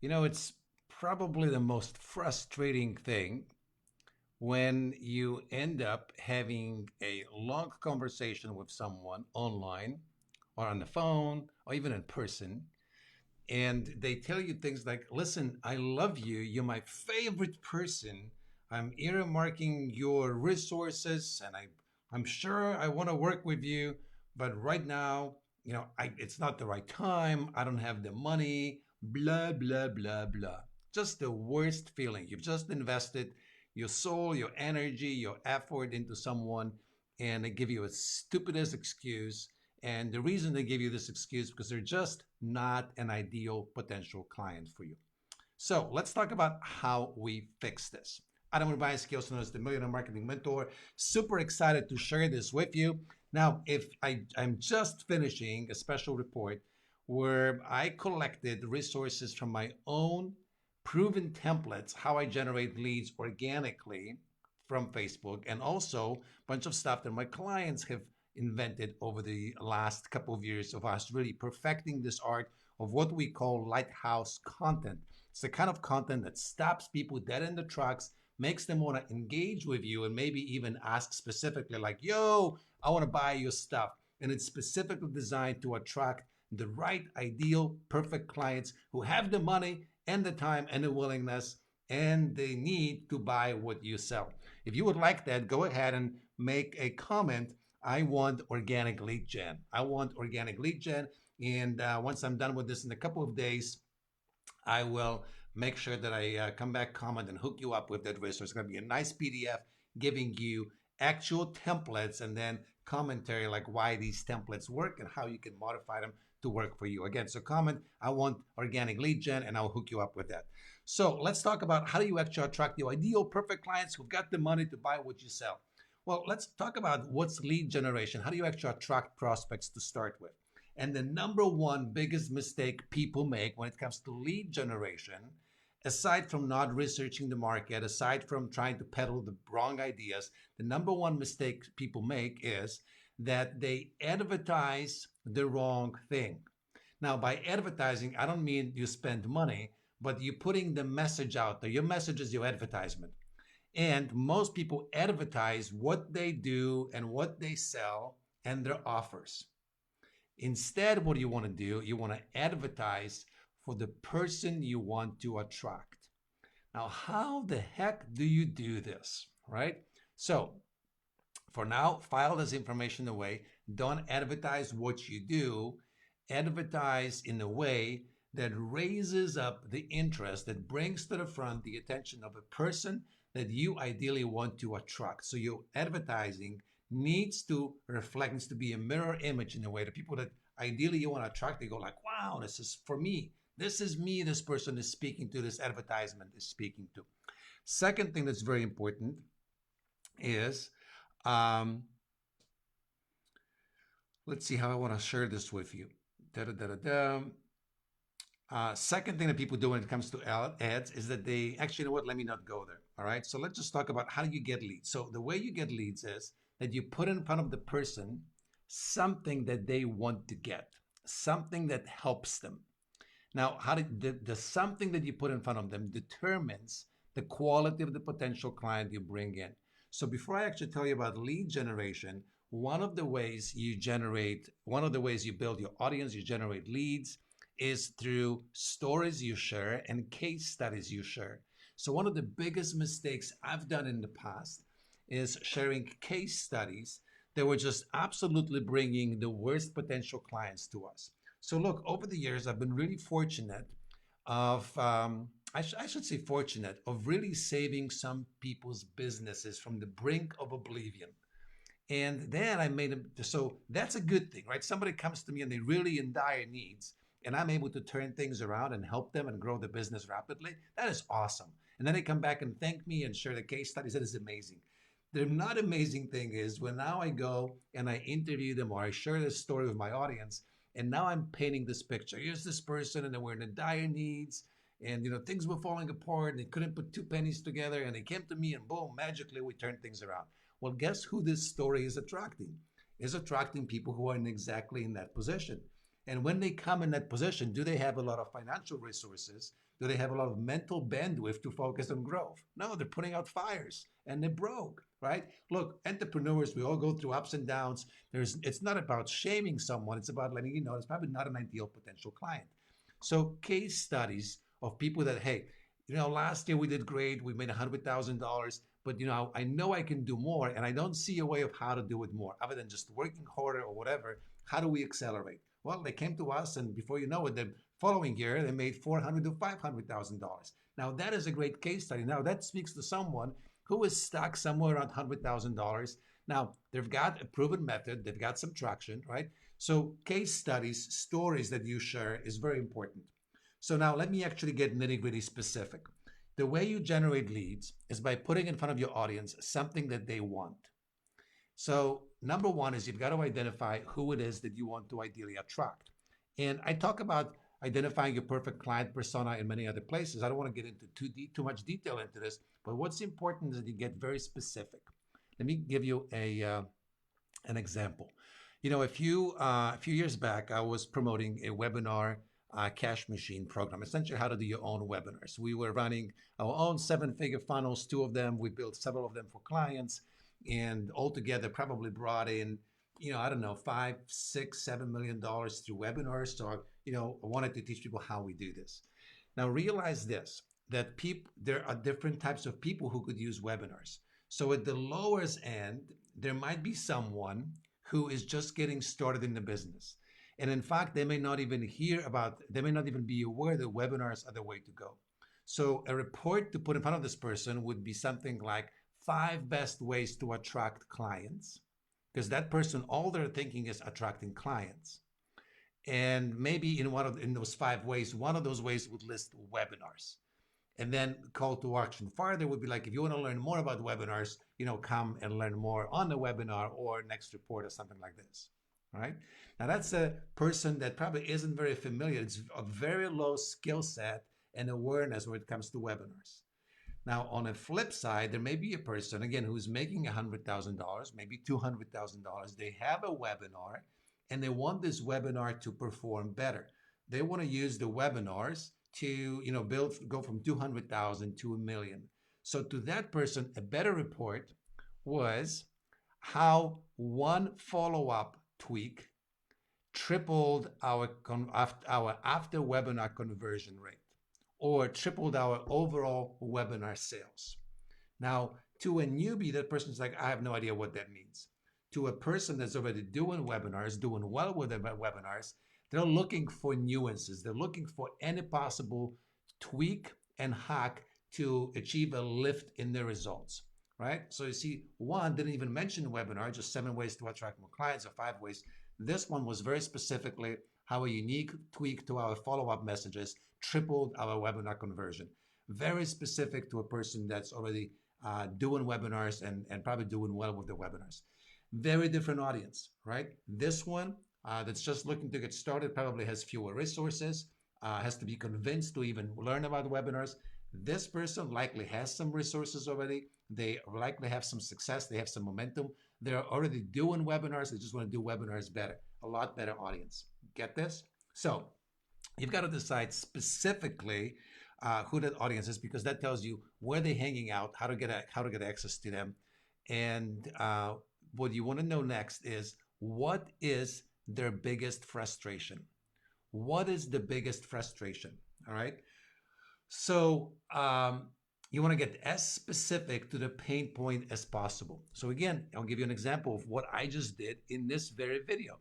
It's probably the most frustrating thing when you end up having a long conversation with someone online or on the phone or even in person. And they tell you things like, listen, I love you. You're my favorite person. I'm earmarking your resources and I'm sure I want to work with you. But right now, it's not the right time. I don't have the money, blah, blah, blah, blah. Just the worst feeling. You've just invested your soul, your energy, your effort into someone, and they give you a stupidest excuse. And the reason they give you this excuse because they're just not an ideal potential client for you. So let's talk about how we fix this. Adam Urbanski, also known as the Millionaire Marketing Mentor. Super excited to share this with you. Now, if I'm just finishing a special report where I collected resources from my own proven templates, how I generate leads organically from Facebook, and also a bunch of stuff that my clients have invented over the last couple of years of us really perfecting this art of what we call lighthouse content. It's the kind of content that stops people dead in the tracks, makes them want to engage with you, and maybe even ask specifically, like, yo, I want to buy your stuff. And it's specifically designed to attract the right, ideal, perfect clients who have the money and the time and the willingness and the need to buy what you sell. If you would like that, go ahead and make a comment. I want organic lead gen. I want organic lead gen. And once I'm done with this in a couple of days, I will make sure that I come back, comment, and hook you up with that resource. It's going to be a nice PDF giving you actual templates and then commentary like why these templates work and how you can modify them to work for you. Again, so comment, I want organic lead gen, and I'll hook you up with that. So let's talk about how do you actually attract your ideal perfect clients who've got the money to buy what you sell. Well, let's talk about what's lead generation. How do you actually attract prospects to start with? And the number one biggest mistake people make when it comes to lead generation, aside from not researching the market, aside from trying to peddle the wrong ideas, the number one mistake people make is that they advertise the wrong thing. Now, by advertising, I don't mean you spend money, but you're putting the message out there. Your message is your advertisement. And most people advertise what they do and what they sell and their offers. Instead, what you want to do, you want to advertise for the person you want to attract. Now, how the heck do you do this, right? So, for now, file this information away. Don't advertise what you do. Advertise in a way that raises up the interest, that brings to the front the attention of a person that you ideally want to attract. So your advertising needs to reflect, needs to be a mirror image in a way. The people that ideally you want to attract, they go like, wow, this is for me. This is me, this person is speaking to, this advertisement is speaking to. Second thing that's very important is, um, let's see how I want to share this with you. Da, da, da, da, da. Second thing that people do when it comes to ads is that they actually, you know what, let me not go there. All right. So let's just talk about how do you get leads. So the way you get leads is that you put in front of the person something that they want to get, something that helps them. Now, how did the something that you put in front of them determines the quality of the potential client you bring in. So before I actually tell you about lead generation, one of the ways you build your audience, you generate leads, is through stories you share and case studies you share. So one of the biggest mistakes I've done in the past is sharing case studies that were just absolutely bringing the worst potential clients to us. So look, over the years, I've been really fortunate of, I should say fortunate, of really saving some people's businesses from the brink of oblivion. And then I made them, so that's a good thing, right? Somebody comes to me and they're really in dire needs, and I'm able to turn things around and help them and grow the business rapidly. That is awesome. And then they come back and thank me and share the case studies. That is amazing. The not amazing thing is when now I go and I interview them or I share this story with my audience, and now I'm painting this picture. Here's this person, and they were in the dire needs, and things were falling apart, and they couldn't put two pennies together, and they came to me, and boom, magically we turned things around. Well, guess who this story is attracting? Is attracting people who are exactly in that position. And when they come in that position, do they have a lot of financial resources? Do they have a lot of mental bandwidth to focus on growth? No, they're putting out fires and they're broke, right? Look, entrepreneurs, we all go through ups and downs. It's not about shaming someone. It's about letting you know it's probably not an ideal potential client. So case studies of people that, hey, last year we did great. We made $100,000, but I know I can do more, and I don't see a way of how to do it more other than just working harder or whatever. How do we accelerate? Well, they came to us, and before you know it, the following year they made $400,000 to $500,000. Now that is a great case study. Now that speaks to someone who is stuck somewhere around $100,000. Now they've got a proven method, they've got some traction, right? So case studies, stories that you share is very important. So now let me actually get nitty-gritty specific. The way you generate leads is by putting in front of your audience something that they want. So number one is you've got to identify who it is that you want to ideally attract. And I talk about identifying your perfect client persona in many other places. I don't want to get into too much detail into this, but what's important is that you get very specific. Let me give you an example. A few years back, I was promoting a webinar cash machine program, essentially how to do your own webinars. We were running our own 7-figure funnels, 2 of them. We built several of them for clients, and altogether probably brought in, I don't know, $5, $6, $7 million through webinars. So, I wanted to teach people how we do this. Now realize this, that there are different types of people who could use webinars. So at the lowest end, there might be someone who is just getting started in the business. And in fact, they may not even be aware that webinars are the way to go. So a report to put in front of this person would be something like 5 best ways to attract clients, because that person, all they're thinking is attracting clients. And maybe in those 5 ways, one of those ways would list webinars. And then call to action farther would be like, if you want to learn more about webinars, come and learn more on the webinar or next report or something like this. Right? Now that's a person that probably isn't very familiar. It's a very low skill set and awareness when it comes to webinars. Now on a flip side, there may be a person, again, who's making $100,000, maybe $200,000. They have a webinar and they want this webinar to perform better. They want to use the webinars to, go from 200,000 to 1 million. So to that person, a better report was how one follow-up tweak tripled our after webinar conversion rate, or tripled our overall webinar sales. Now, to a newbie, that person's like, I have no idea what that means. To a person that's already doing webinars, doing well with their webinars, they're looking for nuances. They're looking for any possible tweak and hack to achieve a lift in their results, right? So you see, one didn't even mention webinar, just 7 ways to attract more clients or 5 ways. This one was very specifically how a unique tweak to our follow-up messages tripled our webinar conversion. Very specific to a person that's already doing webinars and probably doing well with the webinars. Very different audience, right? This one that's just looking to get started probably has fewer resources, has to be convinced to even learn about webinars. This person likely has some resources already. They likely have some success. They have some momentum. They're already doing webinars. They just want to do webinars better, a lot better audience. Get this? So you've got to decide specifically who that audience is, because that tells you where they're hanging out, how to get access to them. And what you want to know next is, what is their biggest frustration? What is the biggest frustration? All right. So you want to get as specific to the pain point as possible. So again, I'll give you an example of what I just did in this very video.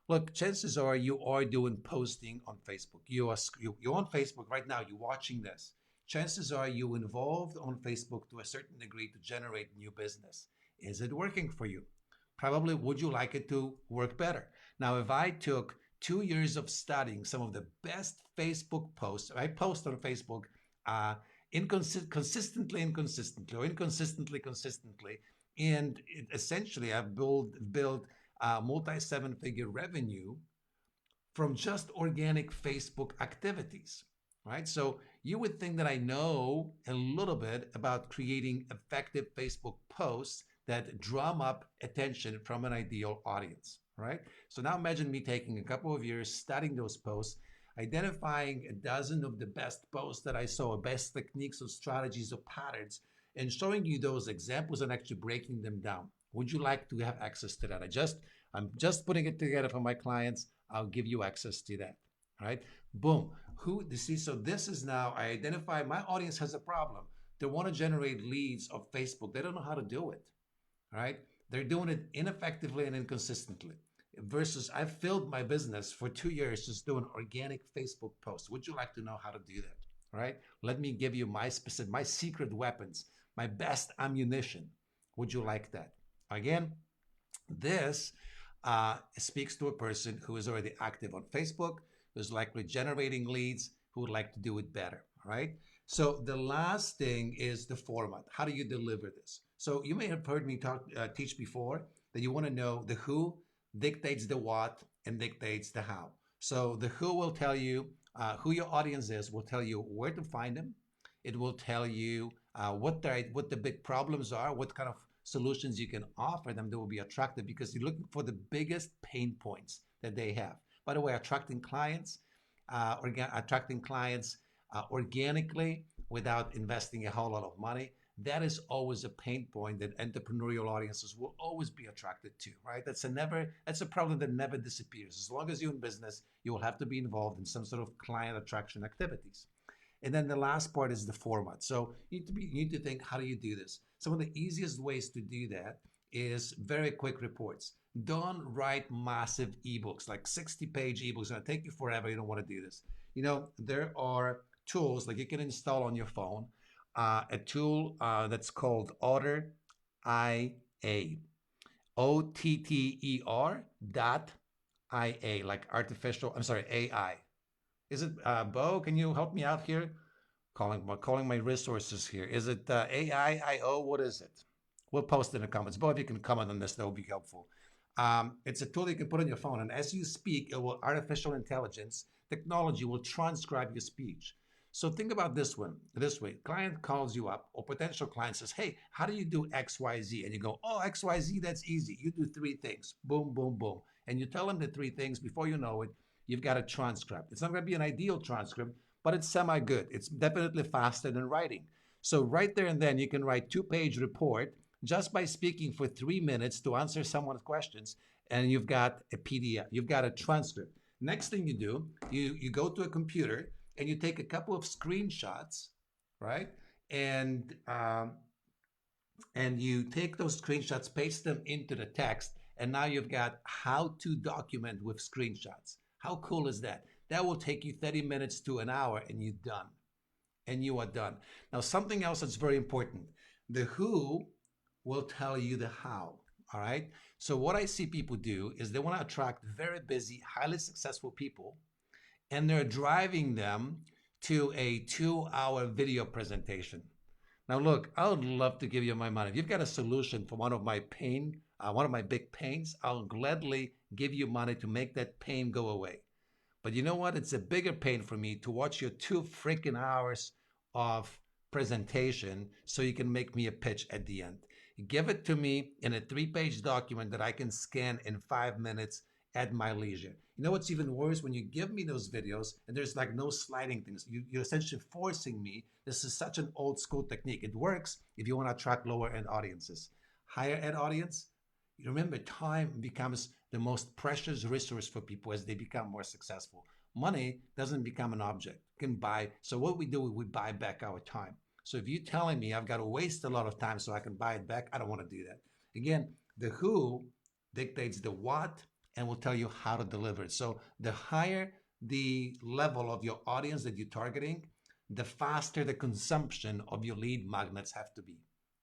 Look, chances are you are doing posting on Facebook. You're on Facebook right now. You're watching this. Chances are you involved on Facebook to a certain degree to generate new business. Is it working for you? Probably. Would you like it to work better? Now, if I took 2 years of studying some of the best Facebook posts, I post on Facebook consistently, and essentially I've built multi-7-figure revenue from just organic Facebook activities, right? So you would think that I know a little bit about creating effective Facebook posts that drum up attention from an ideal audience, right? So now imagine me taking a couple of years, studying those posts, identifying a dozen of the best posts that I saw, best techniques or strategies or patterns, and showing you those examples and actually breaking them down. Would you like to have access to that? I'm just putting it together for my clients. I'll give you access to that. All right. Boom. Who see? So this is now I identify my audience has a problem. They want to generate leads of Facebook. They don't know how to do it. All right. They're doing it ineffectively and inconsistently. Versus I've filled my business for 2 years just doing organic Facebook posts. Would you like to know how to do that? All right. Let me give you my secret weapons, my best ammunition. Would you like that? Again, this speaks to a person who is already active on Facebook, who's likely generating leads, who would like to do it better. All right. So the last thing is the format. How do you deliver this? So you may have heard me teach before that you want to know the who dictates the what and dictates the how. So the who will tell you who your audience is, will tell you where to find them. It will tell you what the big problems are, what kind of solutions you can offer them that will be attractive because you're looking for the biggest pain points that they have. By the way, attracting clients organically without investing a whole lot of money, that is always a pain point that entrepreneurial audiences will always be attracted to, right? That's a problem that never disappears. As long as you're in business, you will have to be involved in some sort of client attraction activities. And then the last part is the format. So you need to think, how do you do this? Some of the easiest ways to do that is very quick reports. Don't write massive ebooks, like 60-page ebooks. It's going to take you forever. You don't want to do this. There are tools like you can install on your phone, a tool that's called Otter IA, OTTER.IA, like AI. Is it Bo? Can you help me out here? Calling my resources here. Is it AIIO? What is it? We'll post it in the comments. Bo, if you can comment on this, that would be helpful. It's a tool you can put on your phone, and as you speak, artificial intelligence technology will transcribe your speech. So think about this way. Client calls you up, or potential client says, hey, how do you do XYZ? And you go, oh, XYZ, that's easy. You do 3 things. Boom, boom, boom. And you tell them the 3 things. Before you know it, you've got a transcript. It's not going to be an ideal transcript, but it's semi-good. It's definitely faster than writing. So right there and then, you can write 2-page report just by speaking for 3 minutes to answer someone's questions, and you've got a PDF. You've got a transcript. Next thing you do, you go to a computer, and you take a couple of screenshots, right? And you take those screenshots, paste them into the text, and now you've got how to document with screenshots. How cool is that? That will take you 30 minutes to an hour, and you're done. And you are done. Now, something else that's very important. The who will tell you the how, all right? So what I see people do is they want to attract very busy, highly successful people, and they're driving them to a 2-hour video presentation. Now, look, I would love to give you my money. If you've got a solution for one of my big pains, I'll gladly give you money to make that pain go away. But you know what? It's a bigger pain for me to watch your 2 freaking hours of presentation so you can make me a pitch at the end. Give it to me in a 3-page document that I can scan in 5 minutes at my leisure. You know what's even worse? When you give me those videos and there's like no sliding things, you're essentially forcing me. This is such an old school technique. It works if you want to attract lower end audiences. Higher end audience, you remember, time becomes the most precious resource for people as they become more successful. Money doesn't become an object. You can buy. So what we do, we buy back our time. So if you're telling me I've got to waste a lot of time so I can buy it back, I don't want to do that. Again, the who dictates the what and will tell you how to deliver it. So the higher the level of your audience that you're targeting, the faster the consumption of your lead magnets have to be.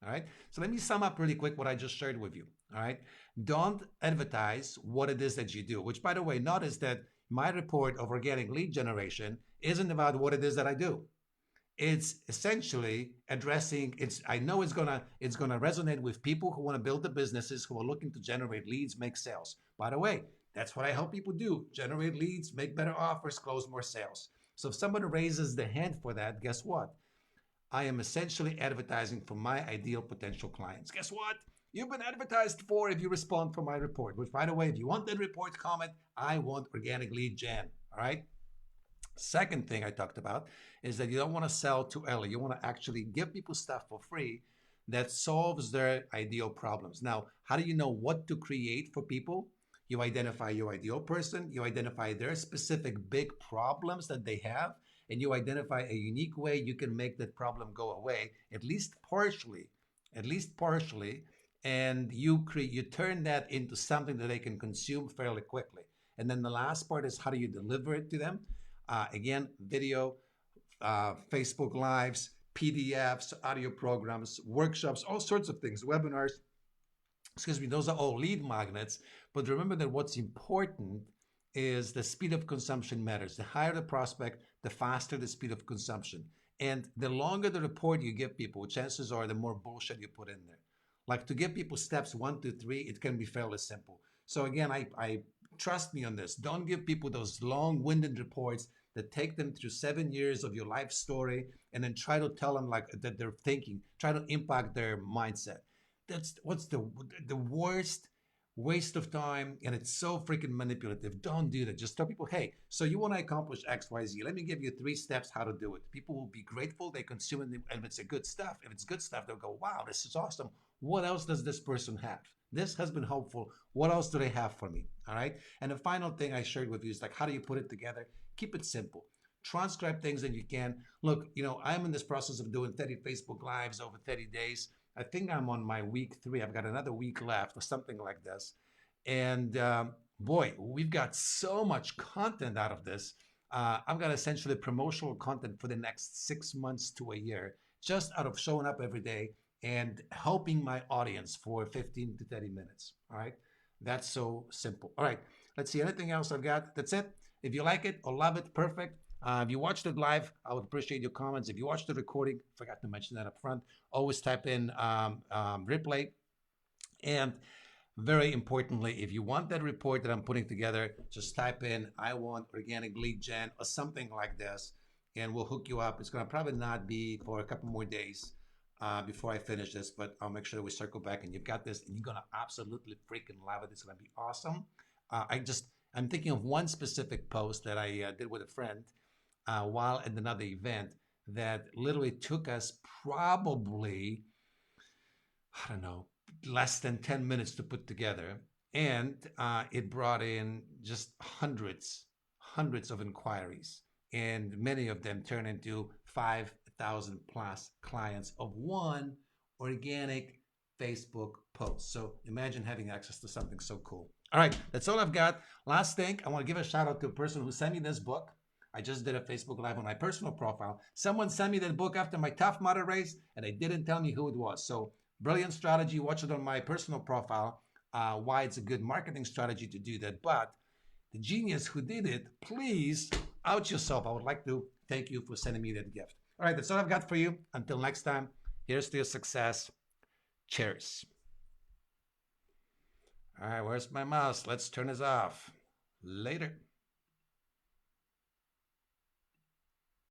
All right. So let me sum up really quick what I just shared with you. All right. Don't advertise what it is that you do, which, by the way, notice that my report of organic lead generation isn't about what it is that I do. It's essentially addressing I know it's gonna resonate with people who want to build the businesses, who are looking to generate leads, make sales. By the way, that's what I help people do: generate leads, make better offers, close more sales. So if someone raises the hand for that, guess what? I am essentially advertising for my ideal potential clients. Guess what? You've been advertised for if you respond for my report, which, by the way, if you want that report, comment, I want organic lead gen. All right. Second thing I talked about is that you don't want to sell too early. You want to actually give people stuff for free that solves their ideal problems. Now, how do you know what to create for people? You identify your ideal person, you identify their specific big problems that they have, and you identify a unique way you can make that problem go away, at least partially, and you turn that into something that they can consume fairly quickly. And then the last part is how do you deliver it to them? Again, video, Facebook Lives, PDFs, audio programs, workshops, all sorts of things, webinars. Excuse me, those are all lead magnets. But remember that what's important is the speed of consumption matters. The higher the prospect, the faster the speed of consumption. And the longer the report you give people, chances are the more bullshit you put in there. Like to give people steps 1, 2, 3, it can be fairly simple. So again, I trust me on this. Don't give people those long-winded reports that take them through 7 years of your life story and then try to tell them like that they're thinking, try to impact their mindset. That's what's the worst waste of time, and it's so freaking manipulative. Don't do that. Just tell people, hey, so you want to accomplish XYZ, let me give you 3 steps how to do it. People will be grateful, they consume it, and if it's a good stuff, if it's good stuff, they'll go, wow, this is awesome. What else does this person have? This has been helpful. What else do they have for me? All right. And the final thing I shared with you is like, how do you put it together? Keep it simple. Transcribe things that you can. Look, I'm in this process of doing 30 Facebook Lives over 30 days. I think I'm on my week 3. I've got another week left or something like this. And boy, we've got so much content out of this. I've got essentially promotional content for the next 6 months to a year, just out of showing up every day and helping my audience for 15 to 30 minutes. All right. That's so simple. All right. Let's see. Anything else I've got? That's it. If you like it or love it, perfect. If you watched it live, I would appreciate your comments. If you watched the recording, forgot to mention that up front, always type in replay. And very importantly, if you want that report that I'm putting together, just type in, I want organic lead gen or something like this, and we'll hook you up. It's going to probably not be for a couple more days before I finish this, but I'll make sure that we circle back and you've got this and you're going to absolutely freaking love it. It's going to be awesome. I'm thinking of one specific post that I did with a friend while at another event that literally took us probably, I don't know, less than 10 minutes to put together. And it brought in just hundreds of inquiries. And many of them turned into 5,000 plus clients of one organic Facebook post. So imagine having access to something so cool. All right, that's all I've got. Last thing, I want to give a shout out to a person who sent me this book. I just did a Facebook Live on my personal profile. Someone sent me that book after my Tough Mudder race, and they didn't tell me who it was. So brilliant strategy. Watch it on my personal profile, why it's a good marketing strategy to do that. But the genius who did it, please out yourself. I would like to thank you for sending me that gift. All right, that's all I've got for you. Until next time, here's to your success. Cheers. All right, where's my mouse? Let's turn this off. Later.